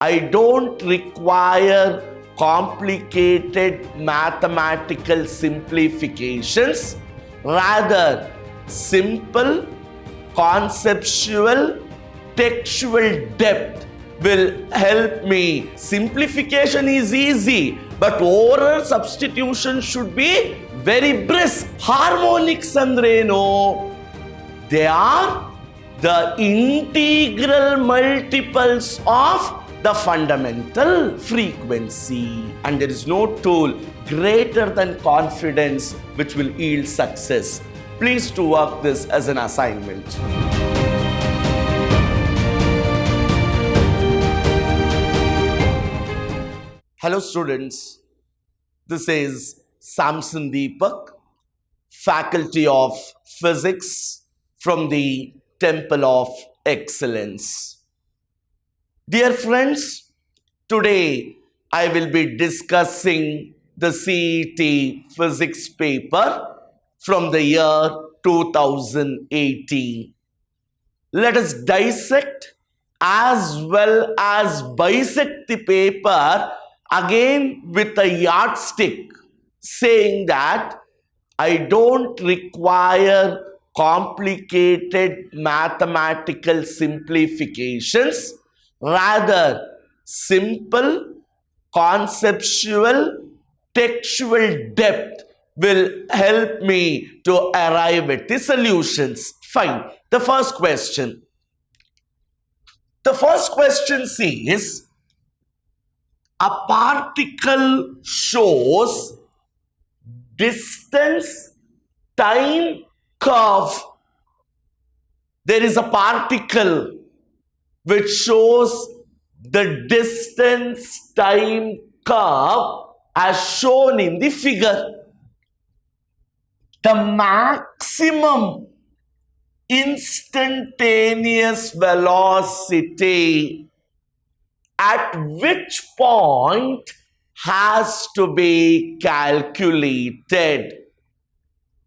I don't require complicated mathematical simplifications. Rather, simple, conceptual, textual depth will help me. Simplification is easy, but oral substitution should be very brisk. Harmonics andreno, they are the integral multiples of the fundamental frequency, and there is no tool greater than confidence which will yield success. Please do work this as an assignment. Hello students, this is Samson Deepak, Faculty of Physics from the Temple of Excellence. Dear friends, today I will be discussing the CET physics paper from the year 2018. Let us dissect as well as bisect the paper again with a yardstick, saying that I don't require complicated mathematical simplifications. Rather, simple, conceptual, textual depth will help me to arrive at the solutions. Fine. The first question. The first question says, a particle shows distance time curve. There is a particle which shows the distance time curve as shown in the figure. The maximum instantaneous velocity at which point has to be calculated.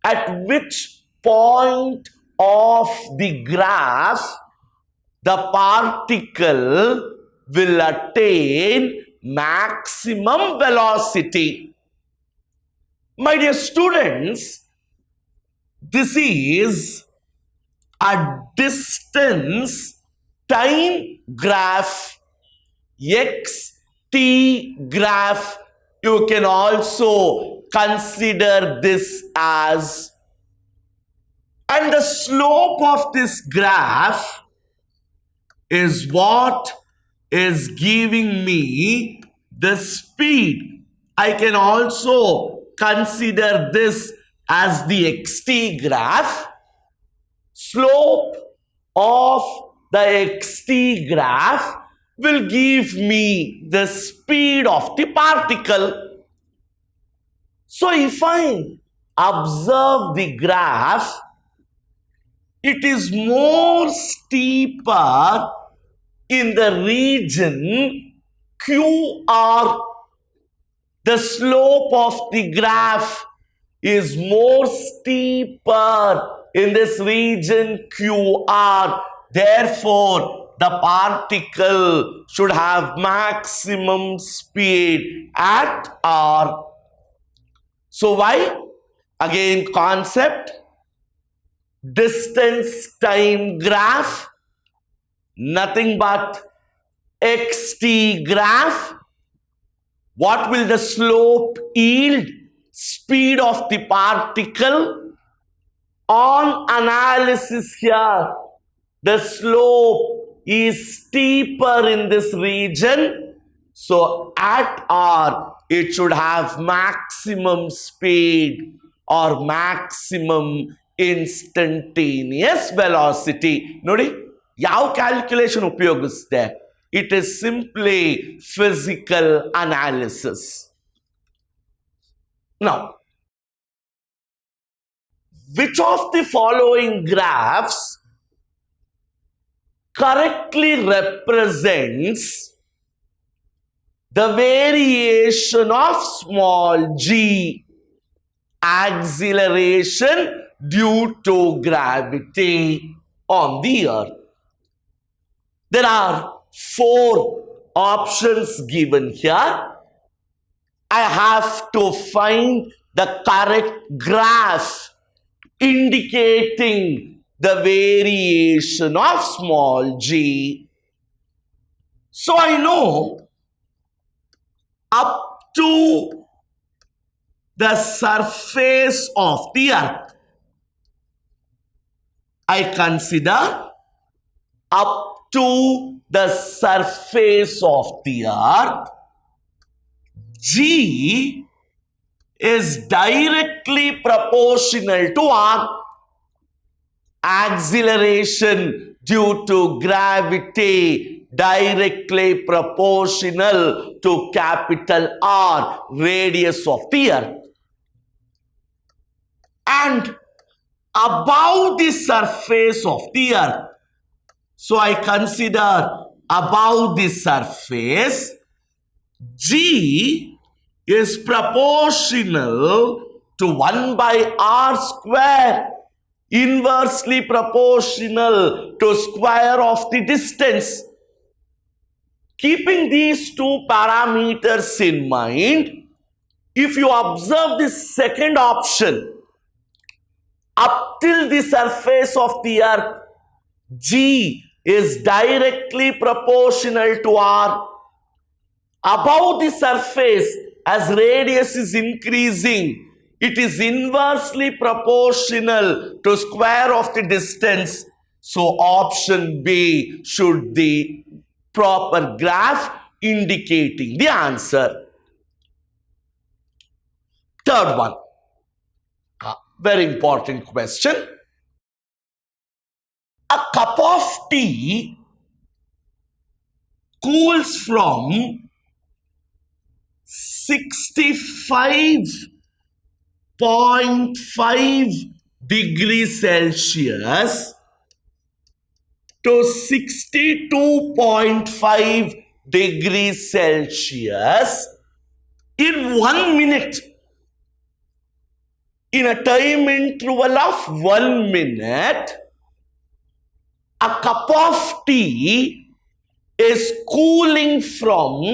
At which point of the graph the particle will attain maximum velocity. My dear students, this is a distance time graph, xt graph. You can also consider this as, and the slope of this graph is what is giving me the speed. I can also consider this as the xt graph. Slope of the xt graph will give me the speed of the particle. So if I observe the graph, it is more steeper in the region QR. The slope of the graph is more steeper in this region QR. Therefore, the particle should have maximum speed at R. So why? Again, concept, distance time graph, nothing but xt graph. What will the slope yield? Speed of the particle. On analysis here, the slope is steeper in this region. So at R, it should have maximum speed or maximum instantaneous velocity. Nodi, yav calculation upayogiste? It is simply physical analysis. Now, which of the following graphs correctly represents the variation of small g, acceleration due to gravity on the earth? There are 4 options given here. I have to find the correct graph indicating the variation of small g. So I know up to the surface of the earth, I consider up to the surface of the earth, g is directly proportional to r. Acceleration due to gravity directly proportional to capital R, radius of the earth. And above the surface of the earth, so I consider above the surface, g is proportional to 1 by r square, inversely proportional to square of the distance. Keeping these two parameters in mind, if you observe the second option, up till the surface of the earth, g is directly proportional to r. Above the surface, as radius is increasing, it is inversely proportional to square of the distance. So option B should be proper graph indicating the answer. Third one, very important question. A cup of tea cools from 65.5 degrees Celsius to 62.5 degrees Celsius in 1 minute. In a time interval of 1 minute, a cup of tea is cooling from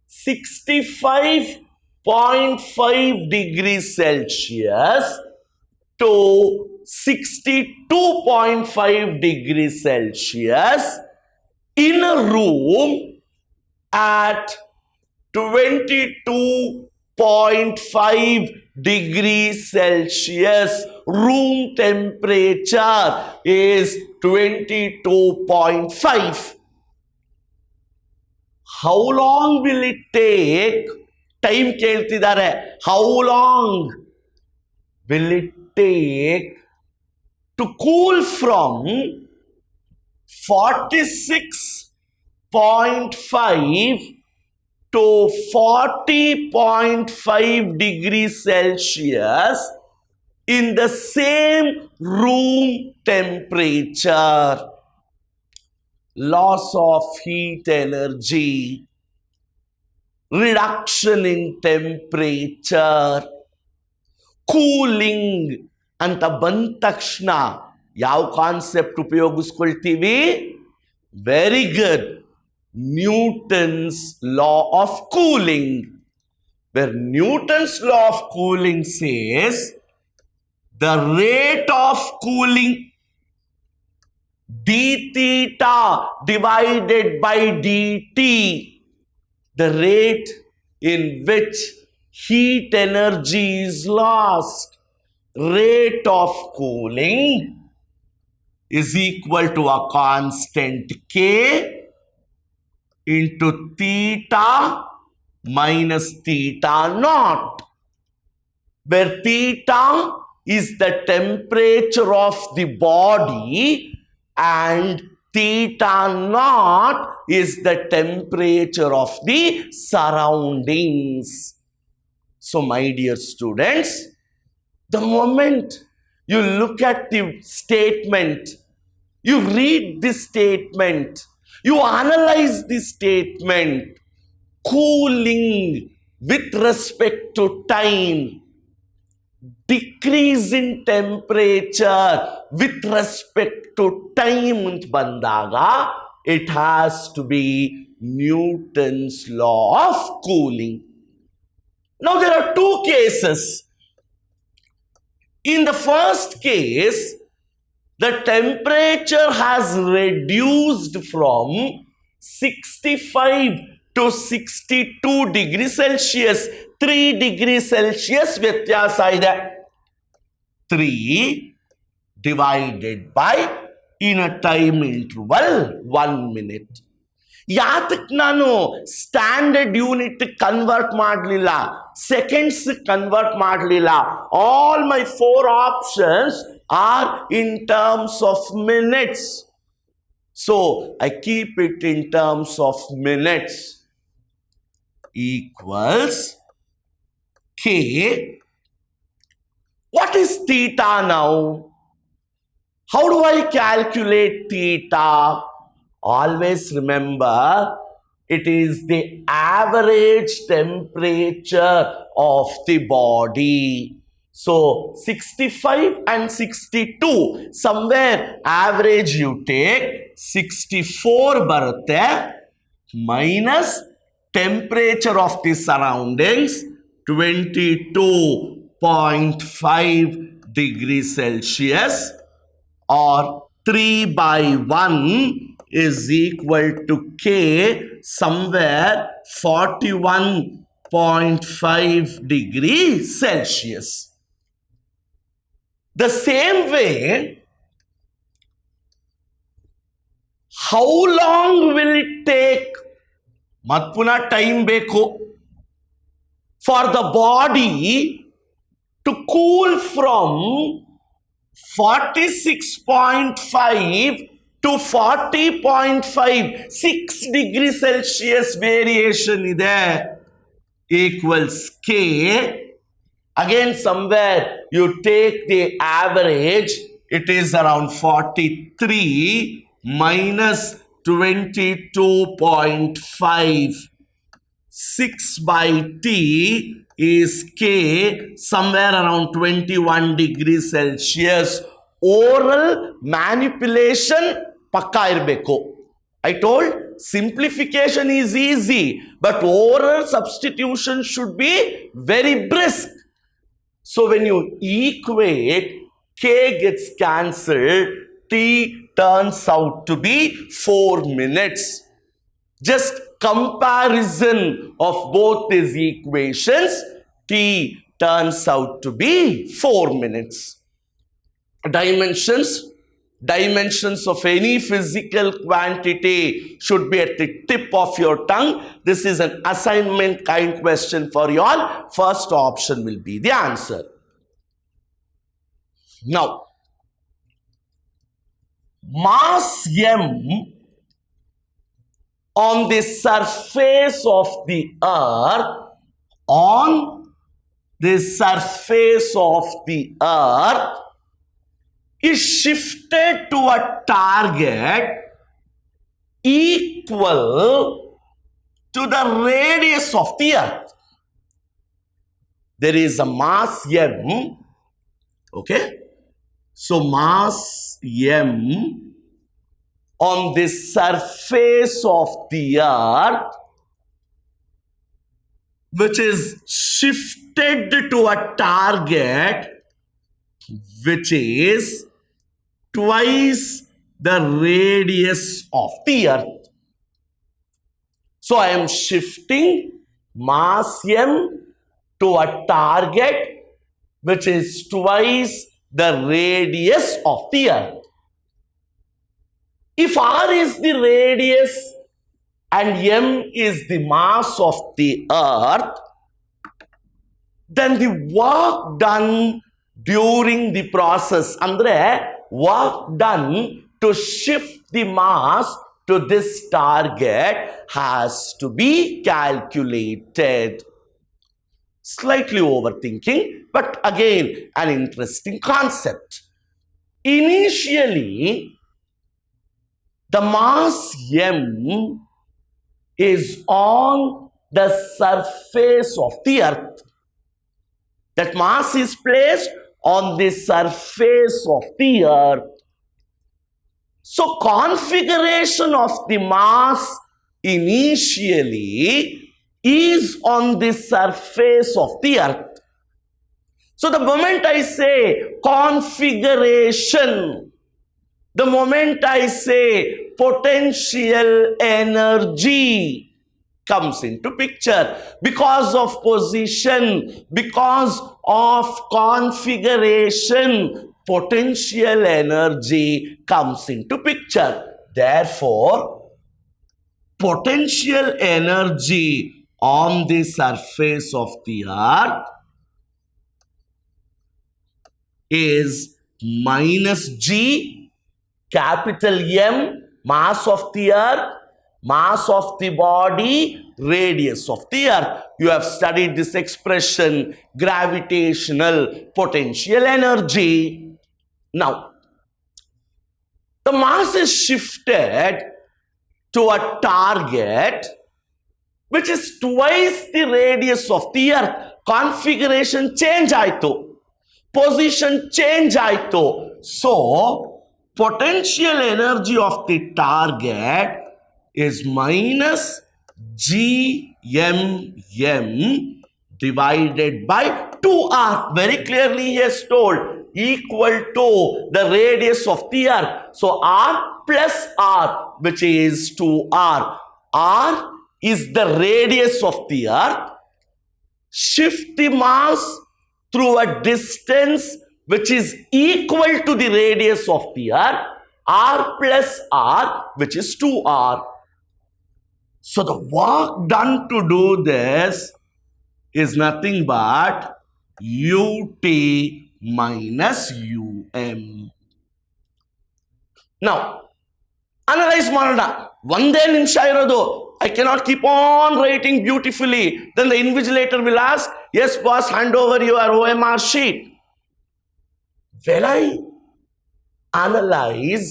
65.5 degrees Celsius to 62.5 degrees Celsius in a room at 22.5 degrees Celsius. Room temperature is 22.5. How long will it take? Time keltidare. How long will it take to cool from 46.5 to 40.5 degrees Celsius in the same room temperature? Loss of heat energy, reduction in temperature, cooling ಅಂತ ಬಂದ ತಕ್ಷಣ ಯಾವ concept ಉಪಯೋಗಿಸ್ಕೊಳ್ತೀವಿ? Very good, Newton's law of cooling. Where Newton's law of cooling says the rate of cooling d theta divided by dt, the rate in which heat energy is lost, rate of cooling is equal to a constant k into theta minus theta naught, where theta is the temperature of the body and theta naught is the temperature of the surroundings. So my dear students, the moment you look at the statement, you read the statement, you analyze the statement, cooling with respect to time, decrease in temperature with respect to time ಅಂತ ಬಂದಾಗ it has to be Newton's law of cooling. Now there are two cases. In the first case, the temperature has reduced from 65 to 62 degrees Celsius. 3 degrees Celsius ವ್ಯತ್ಯಾಸ ಇದೆ. 3 divided by in a time interval 1 minute. ಯಾತಕ್ ನಾನು standard unit convert ಮಾಡಲಿಲ್ಲ, seconds convert ಮಾಡಲಿಲ್ಲ? All my 4 options are in terms of minutes. So I keep it in terms of minutes. Equals K. What is theta now? How do I calculate theta? Always remember, it is the average temperature of the body. So 65 and 62, somewhere average you take 64 barutte minus temperature of the surroundings 22.5 degrees Celsius, or 3 by 1 is equal to K, somewhere 41.5 degrees Celsius. The same way, how long will it take? Mat puna time beku for the body to cool from 46.5 to 40.5. 6 degrees Celsius variation ide. Equals K. Again, somewhere you take the average, it is around 43 minus 22.5. 6 by T is K, somewhere around 21 degrees Celsius. Oral manipulation pakka irbeko. I told simplification is easy, but oral substitution should be very brisk. So when you equate, K gets cancelled, T turns out to be 4 minutes. Just comparison of both these equations, T turns out to be 4 minutes. Dimensions of any physical quantity should be at the tip of your tongue. This is an assignment kind question for you all. First option will be the answer. Now, mass M on the surface of the earth, on the surface of the earth, is shifted to a target equal to the radius of the earth. There is a mass M, okay? So mass M on the surface of the earth, which is shifted to a target which is twice the radius of the earth. So I am shifting mass M to a target which is twice the radius of the earth. If R is the radius and M is the mass of the earth, then the work done during the process, andre work done to shift the mass to this target has to be calculated. Slightly overthinking, but again an interesting concept. Initially, the mass M is on the surface of the earth. That mass is placed on the surface of the earth. So configuration of the mass initially is on the surface of the earth. So the moment I say configuration, the moment I say potential energy comes into picture. Because of position, because of configuration, potential energy comes into picture. Therefore, potential energy on the surface of the earth is minus G, capital M, mass of the earth, mass of the body, radius of the earth. You have studied this expression, gravitational potential energy. Now, the mass is shifted to a target which is twice the radius of the earth. Configuration change aito, position change aito. So, potential energy of the target is minus GMM divided by 2R. Very clearly he has told, equal to the radius of the earth. So R plus R, which is 2R. R is the radius of the earth. Shift the mass through a distance which is equal to the radius of the earth. R plus R, which is 2R. So the work done to do this is nothing but UT minus UM. Now, analyze ಮಾಡೋಣ. ಒಂದೇ ನಿಮಿಷ ಇರೋದು. I cannot keep on writing beautifully. Then the invigilator will ask, yes boss, hand over your OMR sheet. When I analyze,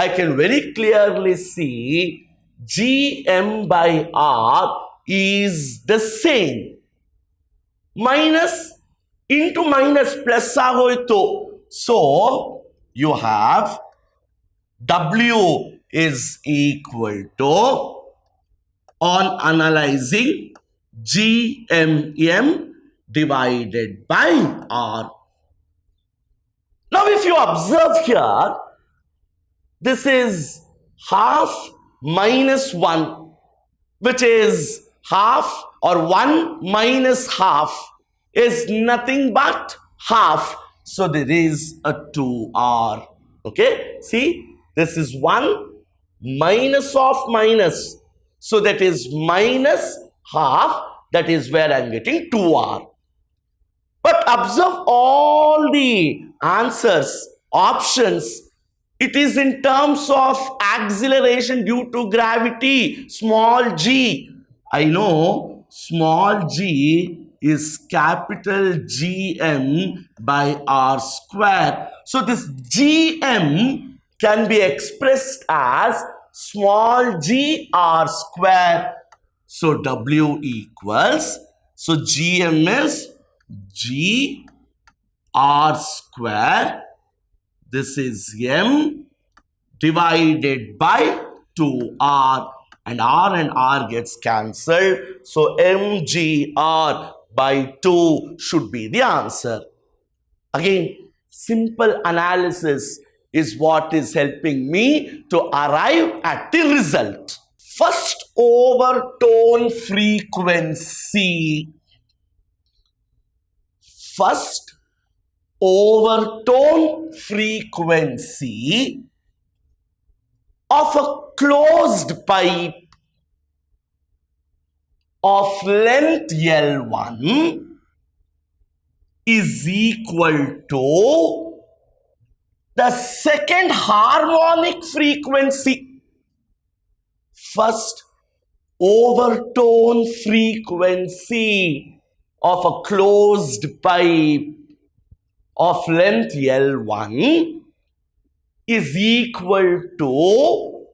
I can very clearly see GM by R is the same. Minus into minus plus agoito. So you have W is equal to, on analyzing, GMM divided by R. Now if you observe here, this is half minus 1, which is half, or 1 minus half is nothing but half. So there is a 2R. Okay, see, this is 1 minus of minus. So that is minus half. That is where I am getting 2R. But observe all the answers, options. It is in terms of acceleration due to gravity, small g. I know small g is capital GM by R square. So this GM can be expressed as small g R square. So W equals, so GM is G R square. This is M divided by 2R, and R gets cancelled. So MGR by 2 should be the answer. Again, simple analysis is what is helping me to arrive at the result. First overtone frequency. First overtone frequency of a closed pipe of length L1 is equal to the second harmonic frequency. First overtone frequency of a closed pipe of length L1 is equal to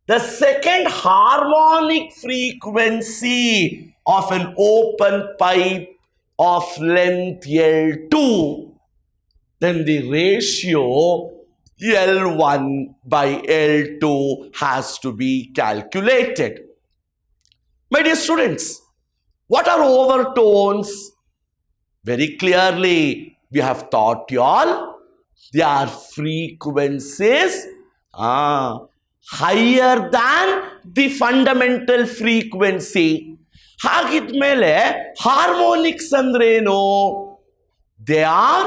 the second harmonic frequency of an open pipe of length L2. Then the ratio L1 by L2 has to be calculated. My dear students, what are overtones? Very clearly, we have taught you all, they are frequencies higher than the fundamental frequency. ಹಾಗಿದ್ಮೇಲೆ harmonics ಅಂದ್ರೇನು? They are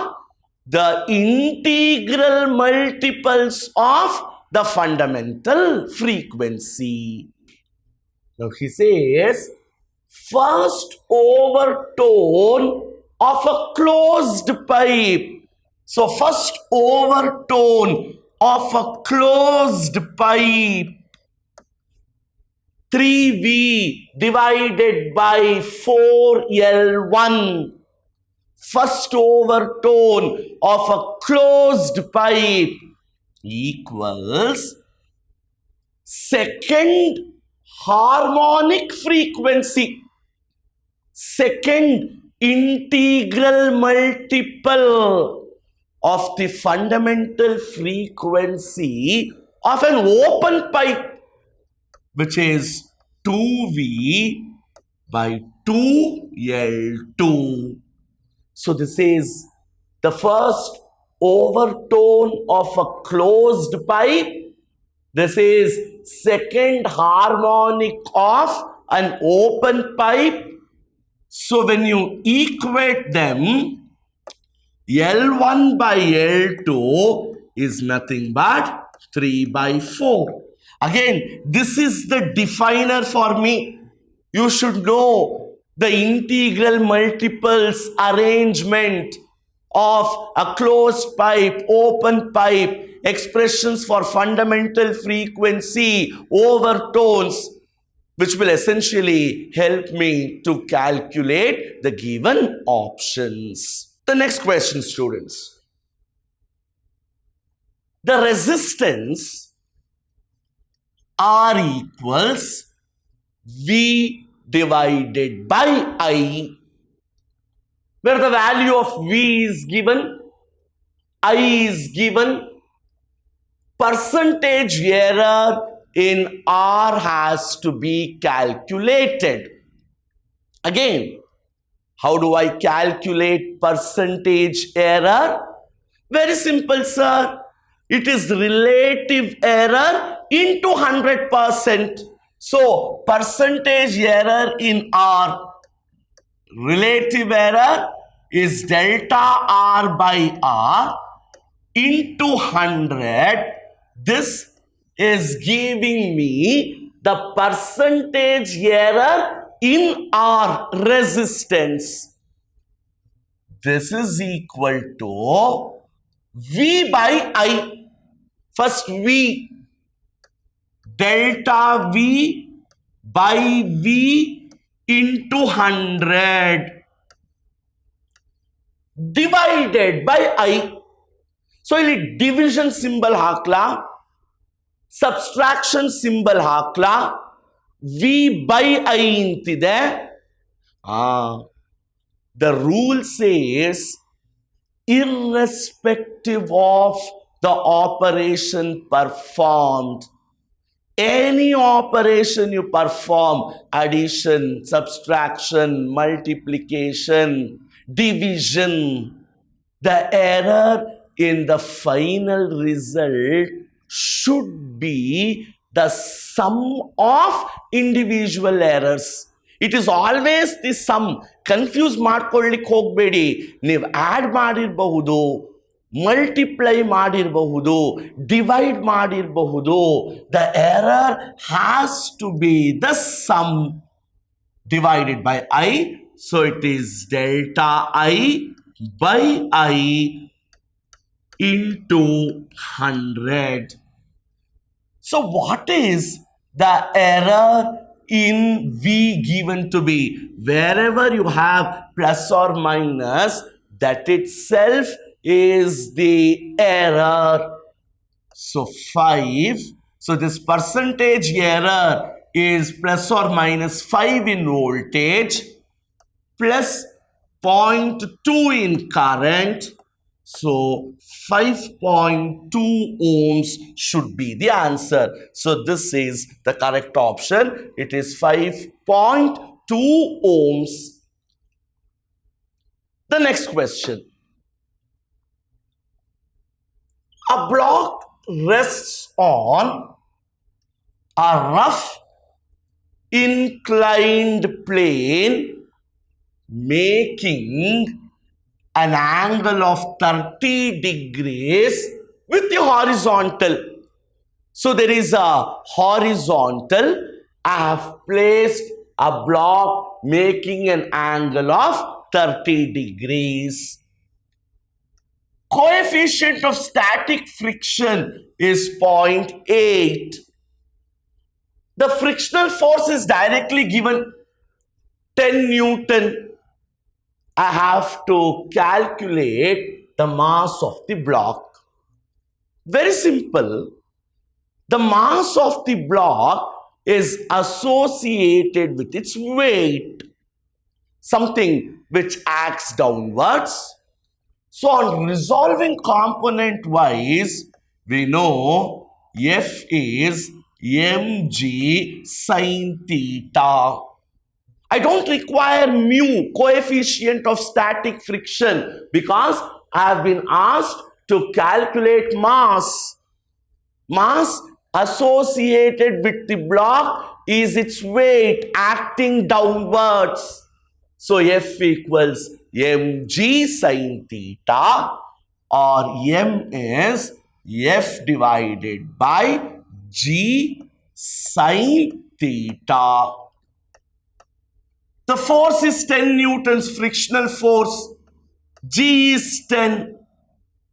the integral multiples of the fundamental frequency. Now he says, first overtone of a closed pipe. So first overtone of a closed pipe, 3V divided by 4L1. First overtone of a closed pipe equals second harmonic frequency, second integral multiple of the fundamental frequency of an open pipe, which is 2V by 2L2. So this is the first overtone of a closed pipe. This is second harmonic of an open pipe. So when you equate them, L1 by L2 is nothing but 3 by 4. Again, this is the definer for me. You should know the integral multiples arrangement of a closed pipe, open pipe, expressions for fundamental frequency, overtones, which will essentially help me to calculate the given options. The next question, students. The resistance R equals V divided by I, where the value of V is given, I is given, percentage error in R has to be calculated. Again, how do I calculate percentage error? Very simple, sir. It is relative error into 100%. So, percentage error in R, relative error is delta R by R into 100. This is giving me the percentage error in R resistance. This is equal to V by I. First V, delta V by V into 100 divided by I. So ಇಲ್ಲಿ division symbol ಹಾಕ್ಲಾ, subtraction symbol ಹಾಕ್ಲಾ, V by I ಅಂತಿದೆ. The rule says irrespective of the operation performed, any operation you perform, addition, subtraction, multiplication, division, the error in the final result should be the sum of individual errors. It is always the sum. Confuse ಮಾಡ್ಕೊಳ್ಳಿಕ್ಕೆ ಹೋಗಬೇಡಿ. ನೀವು add ಮಾಡಿರಬಹುದು, multiply ಮಾಡಿರಬಹುದು, divide ಮಾಡಿರಬಹುದು. The error has to be the sum divided by I. So it is delta I by I into 100. So what is the error in V given to be? Wherever you have plus or minus, that itself is the error. So 5. So this percentage error is plus or minus 5 in voltage, plus 0.2 in current, So 5.2 ohms should be the answer. So this is the correct option. It is 5.2 ohms. The next question. A block rests on a rough inclined plane making an angle of 30 degrees with the horizontal. So there is a horizontal. I have placed a block making an angle of 30 degrees. Coefficient of static friction is 0.8. The frictional force is directly given 10 Newton. I have to calculate the mass of the block. Very simple. The mass of the block is associated with its weight, something which acts downwards. So on resolving component wise, we know F is mg sin theta. I don't require mu, coefficient of static friction, because I have been asked to calculate mass. Mass associated with the block is its weight acting downwards. So F equals mg sin theta, or m is F divided by g sin theta. The force is 10 newtons, frictional force. G is 10,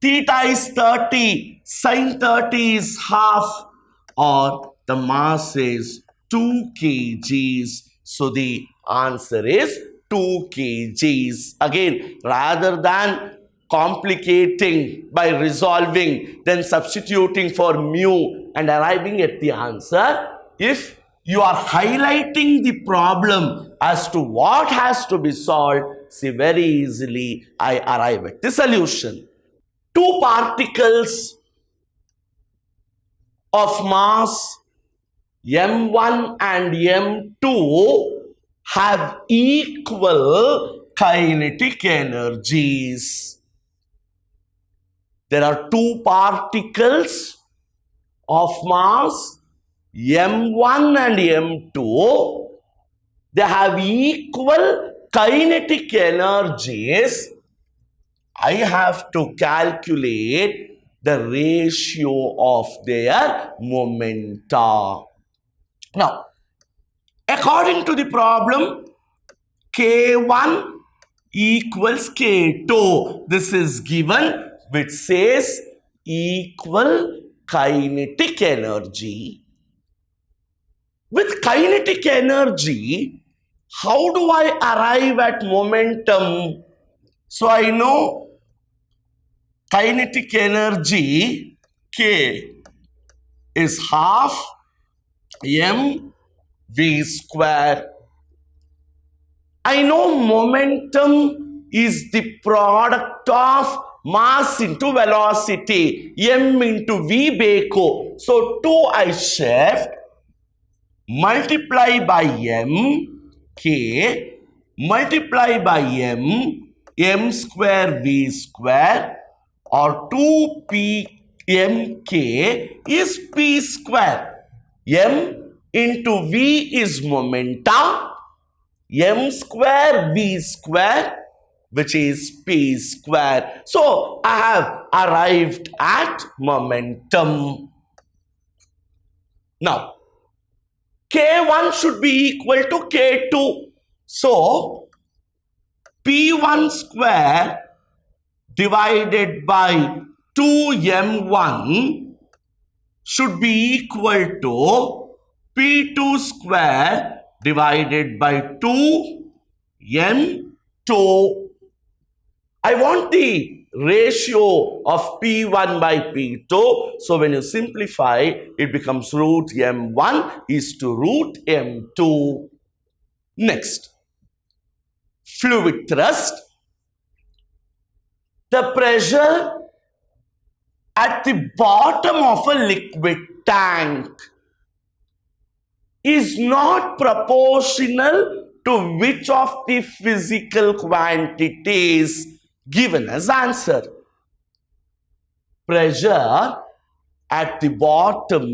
theta is 30, sin 30 is half, or the mass is 2 kgs. So the answer is 2 kgs. Again, rather than complicating by resolving, then substituting for mu and arriving at the answer, if you are highlighting the problem as to what has to be solved, see, very easily I arrive at the solution. Two particles of mass m1 and m2 have equal kinetic energies. There are two particles of mass m1 and m2. They have equal kinetic energies. I have to calculate the ratio of their momenta. Now, according to the problem, K1 equals K2. This is given, which says equal kinetic energy. With kinetic energy, how do I arrive at momentum? So I know kinetic energy K is half mv square. I know momentum is the product of mass into velocity, m into v beko. So 2I shift, multiply by m, k, multiply by m square v square, or 2p mk is p square. M into v is momenta, m square v square, which is p square. So I have arrived at momentum. Now, K1 should be equal to K2. So, P1 square divided by 2m1 should be equal to P2 square divided by 2m2. I want the ratio of P1 by P2. So when you simplify, it becomes root M1 is to root M2. Next, fluid thrust. The pressure at the bottom of a liquid tank is not proportional to which of the physical quantities given as answer. Pressure at the bottom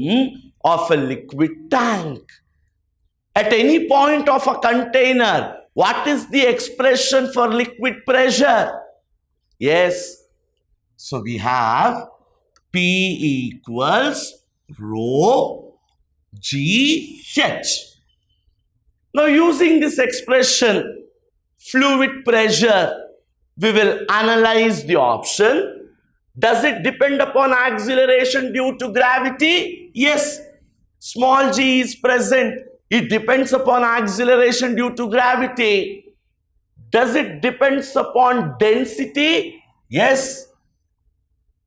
of a liquid tank. At any point of a container, what is the expression for liquid pressure? Yes. So we have P equals rho GH. Now using this expression, fluid pressure, we will analyze the option. Does it depend upon acceleration due to gravity? Yes. Small g is present. It depends upon acceleration due to gravity. Does it depend upon density? Yes.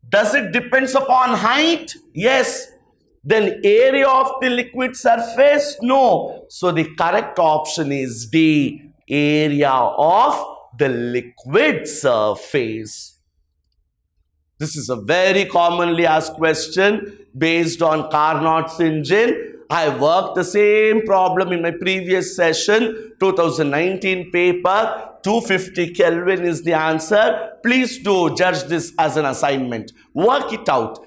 Does it depend upon height? Yes. Then area of the liquid surface? No. So the correct option is D, area of the liquid surface. This is a very commonly asked question based on Carnot's engine. I worked the same problem in my previous session, 2019 paper. 250 Kelvin is the answer. Please do judge this as an assignment. Work it out.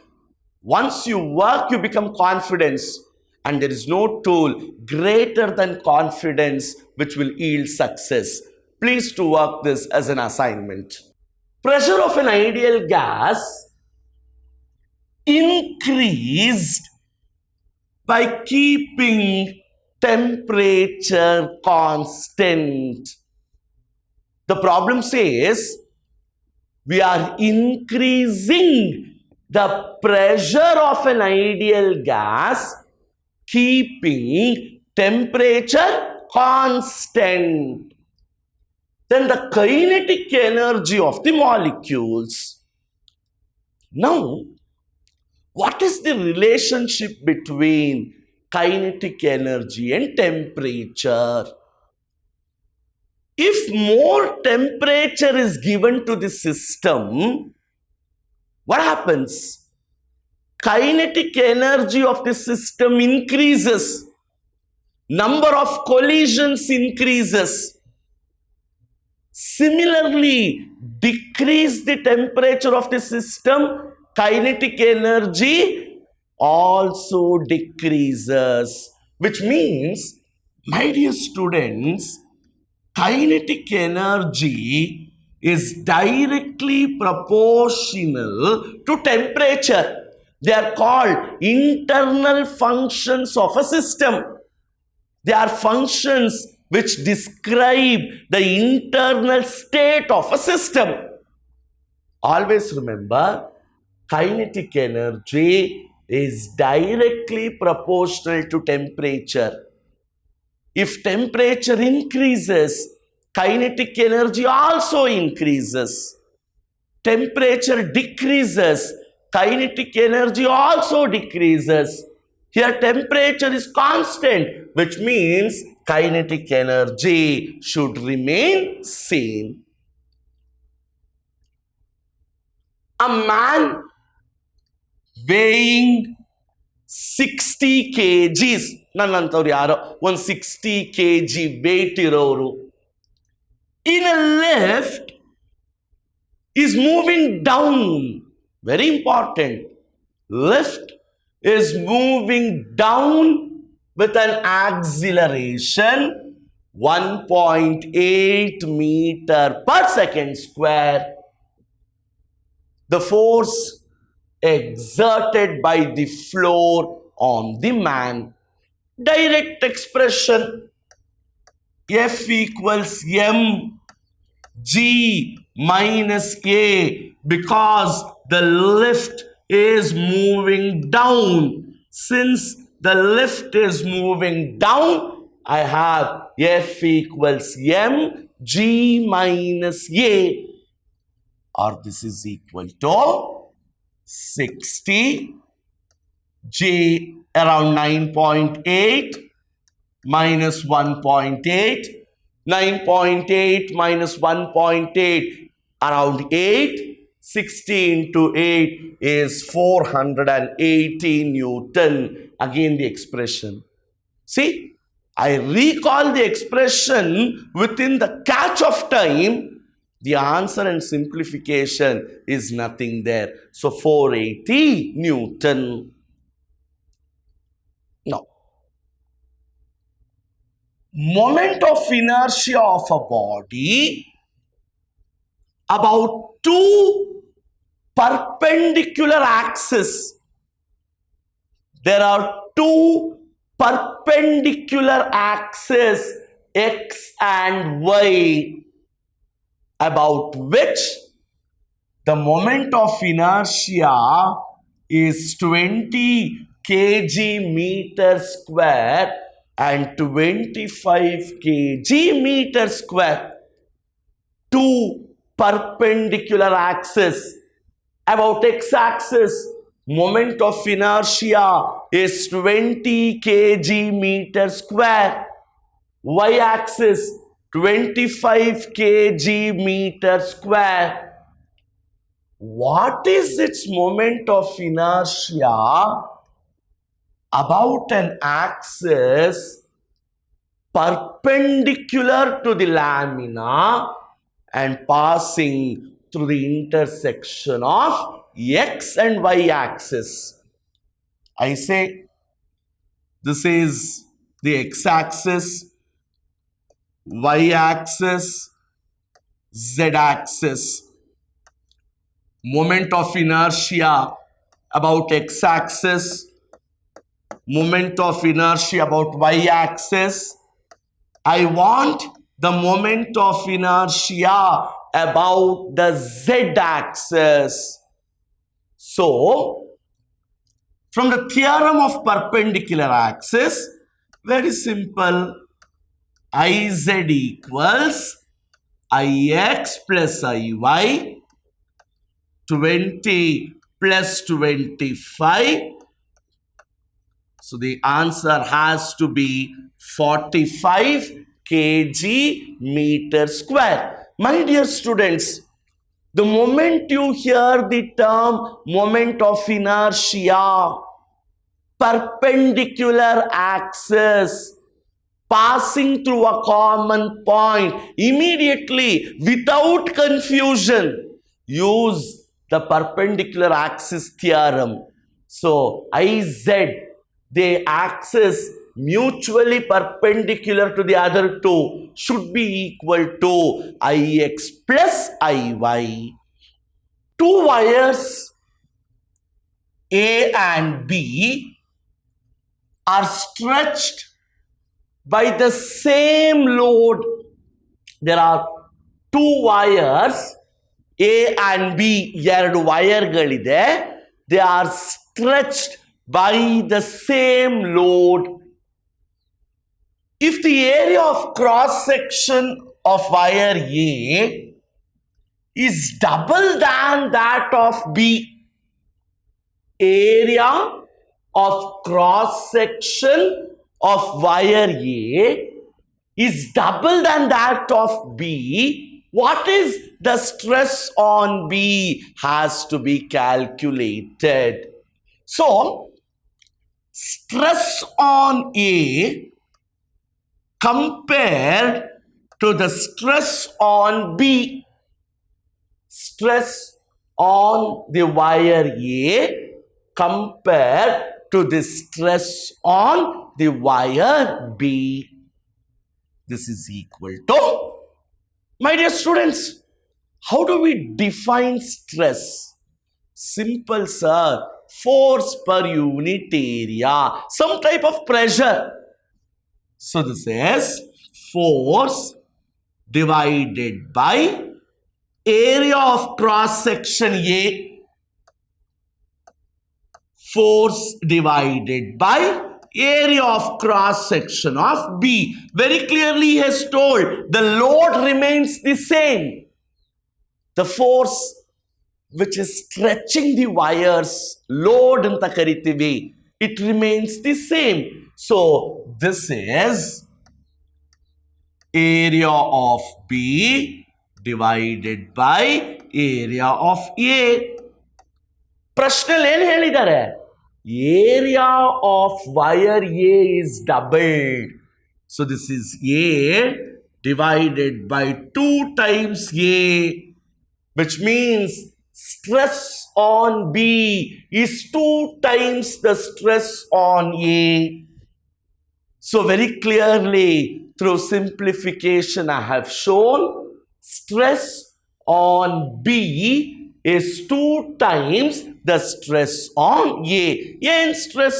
Once you work, you become confident. And there is no tool greater than confidence which will yield success. Please do work this as an assignment. Pressure of an ideal gas increased by keeping temperature constant. The problem says we are increasing the pressure of an ideal gas, keeping temperature constant. Then the kinetic energy of the molecules. Now, what is the relationship between kinetic energy and temperature? If more temperature is given to the system, what happens? Kinetic energy of the system increases. Number of collisions increases. Similarly, decrease the temperature of the system, kinetic energy also decreases. Which means, my dear students, kinetic energy is directly proportional to temperature. They are called internal functions of a system. They are functions which describe the internal state of a system. Always remember, kinetic energy is directly proportional to temperature. If temperature increases, kinetic energy also increases. Temperature decreases, kinetic energy also decreases. Here temperature is constant, which means kinetic energy should remain same. A man weighing 60 kgs, nannantavaru yaro one 60 kg weight iroru in a lift is moving down. Very important. Lift is moving down with an acceleration 1.8 meter per second square. The force exerted by the floor on the man. Direct expression, F equals m g minus a, because the lift is moving down. Since the lift is moving down, I have F equals m g minus a, or this is equal to 60 j around 9.8 minus 1.8. 9.8 minus 1.8 around 8. 60 into 8 is 480 Newton. Again the expression. See, I recall the expression within the catch of time. The answer and simplification is nothing there. So 480 Newton. Now, moment of inertia of a body about two perpendicular axes. There are two perpendicular axes, x and y, about which the moment of inertia is 20 kg meter square and 25 kg meter square. Two perpendicular axes. About x-axis, moment of inertia is 20 kg meter square. Y-axis, 25 kg meter square. What is its moment of inertia about an axis perpendicular to the lamina and passing through the intersection of x and y axis? I say this is the x-axis, y-axis, z-axis. Moment of inertia about x-axis, moment of inertia about y-axis. I want the moment of inertia about the z-axis. So, from the theorem of perpendicular axis, very simple. Iz equals Ix plus Iy, 20 plus 25. So the answer has to be 45 kg meter square. My dear students, the moment you hear the term moment of inertia, perpendicular axis, passing through a common point, immediately, without confusion, use the perpendicular axis theorem. So, Iz, the axis mutually perpendicular to the other two, should be equal to Ix plus Iy. Two wires A and B are stretched by the same load. There are two wires, A and B, ಎರಡು ವೈರ್ಗಳಿದೆ. They are stretched by the same load. If the area of cross section of wire A is double than that of B, area of cross section of wire A is double than that of B, what is the stress on B has to be calculated. So, stress on A compared to the stress on B. Stress on the wire A compared to the stress on the wire B. This is equal to, my dear students, how do we define stress? Simple, sir. Force per unit area, some type of pressure. So this is force divided by area of cross section A. Force divided by area of cross section of B. Very clearly he has told the load remains the same. The force which is stretching the wires, load anta karitivi, it remains the same. So this is area of B divided by area of A. ಪ್ರಶ್ನೆಯಲ್ಲಿ ಏನು ಹೇಳಿದ್ದಾರೆ? Area of wire A is doubled. So this is A divided by 2 times A, which means stress on B is 2 times the stress on A. So very clearly, through simplification, I have shown stress on B is 2 times the stress on A. And stress,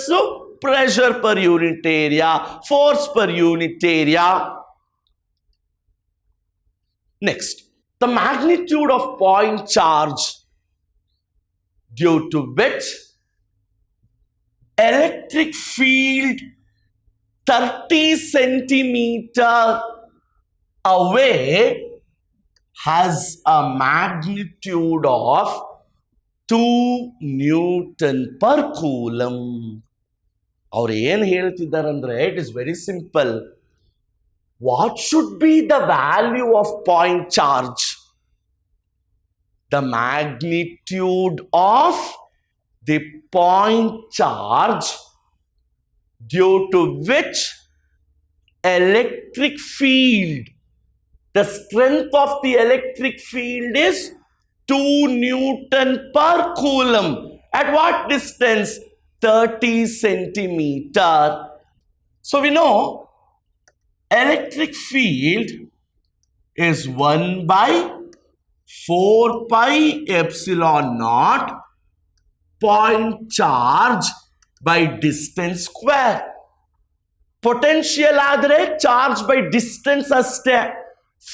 pressure per unit area, force per unit area. Next, the magnitude of point charge due to which electric field 30 centimeter away has a magnitude of 2 Newton per coulomb. ಅವ್ರು ಏನು ಹೇಳ್ತಿದ್ದಾರೆ ಅಂದ್ರೆ, it is very simple. What should be the value of point charge? The magnitude of the point charge due to which electric field, the strength of the electric field is 2 Newton per coulomb. At what distance? 30 centimeter. So we know electric field is 1 by 4 pi epsilon naught point charge by distance square. Potential ಆದರೆ charge by distance ಅಷ್ಟೇ.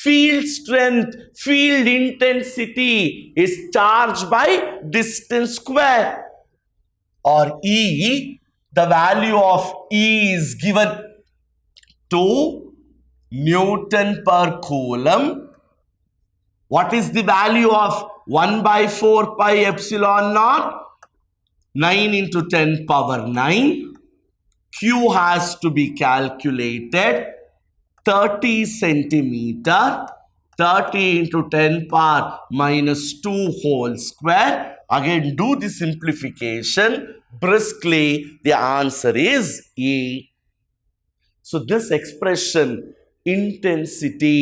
Field strength, field intensity is charged by distance square. Or E, the value of E is given 2 Newton per coulomb. What is the value of 1 by 4 pi epsilon naught? 9 into 10 power 9. Q has to be calculated 30 centimeter. 30 into 10 power minus 2 whole square. Again, do the simplification briskly. The answer is E. So this expression, intensity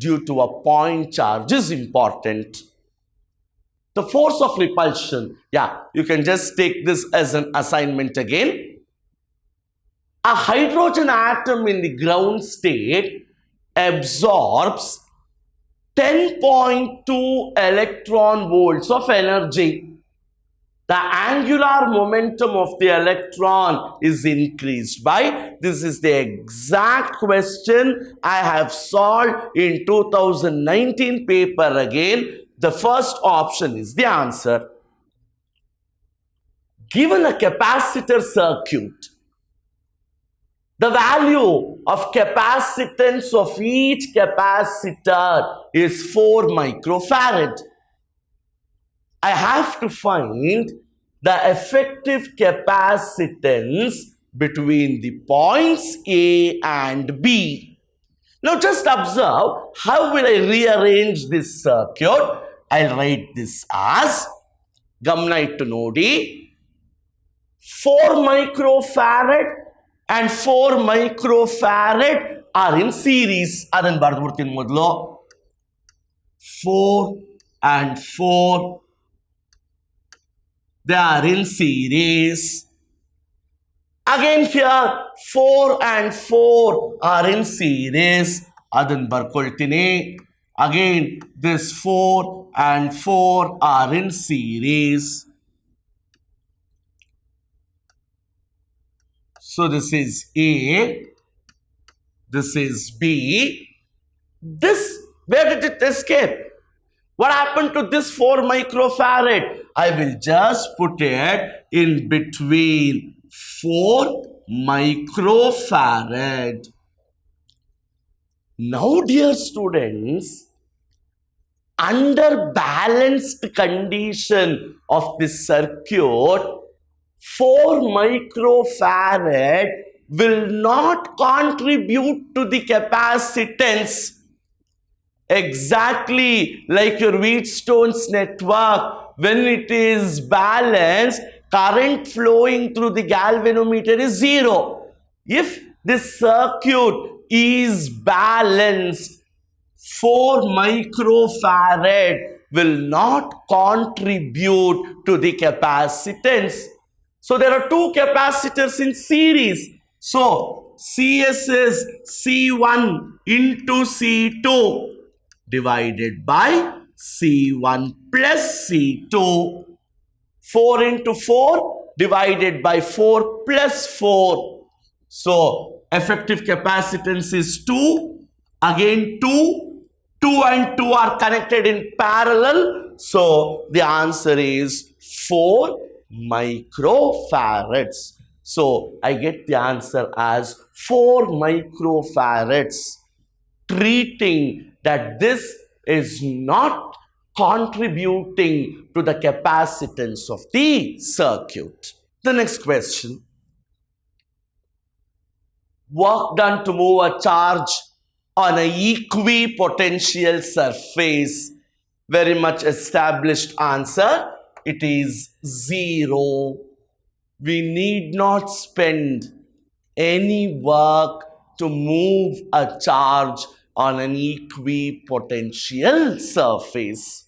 due to a point charge, is important. The force of repulsion. Yeah, you can just take this as an assignment again. A hydrogen atom in the ground state absorbs 10.2 electron volts of energy. The angular momentum of the electron is increased by, this is the exact question I have solved in 2019 paper again. The first option is the answer. Given a capacitor circuit, the value of capacitance of each capacitor is 4 microfarad. I have to find the effective capacitance between the points A and B. Now just observe, how will I rearrange this circuit? I'll write this as, gamna ittu nodi, 4 microfarad and 4 microfarad are in series. Adan bardu biಡ್ತೀನಿ ಮೊದಲು. 4 and 4, they are in series. Again here 4 and 4 are in series. Adan ಬರ್ಕೊಳ್ತೀನಿ. Again this 4 and 4 are in series. So this is A, this is B. This, where did it escape? What happened to this 4 microfarad? I will just put it in between 4 microfarad. Now, dear students, under balanced condition of this circuit, 4 microfarad will not contribute to the capacitance. Exactly like your Wheatstone's network, when it is balanced, current flowing through the galvanometer is zero. If this circuit is balanced, 4 microfarad will not contribute to the capacitance. So there are two capacitors in series. So CS is C1 into C2 divided by C1 plus C2. 4 into 4 divided by 4 plus 4. So effective capacitance is 2. Again 2. 2 and 2 are connected in parallel. So the answer is 4 microfarads. So I get the answer as 4 microfarads, treating that this is not contributing to the capacitance of the circuit. The next question. Work done to move a charge on an equipotential surface. Very much established answer. It is 0. We need not spend any work to move a charge on an equipotential surface.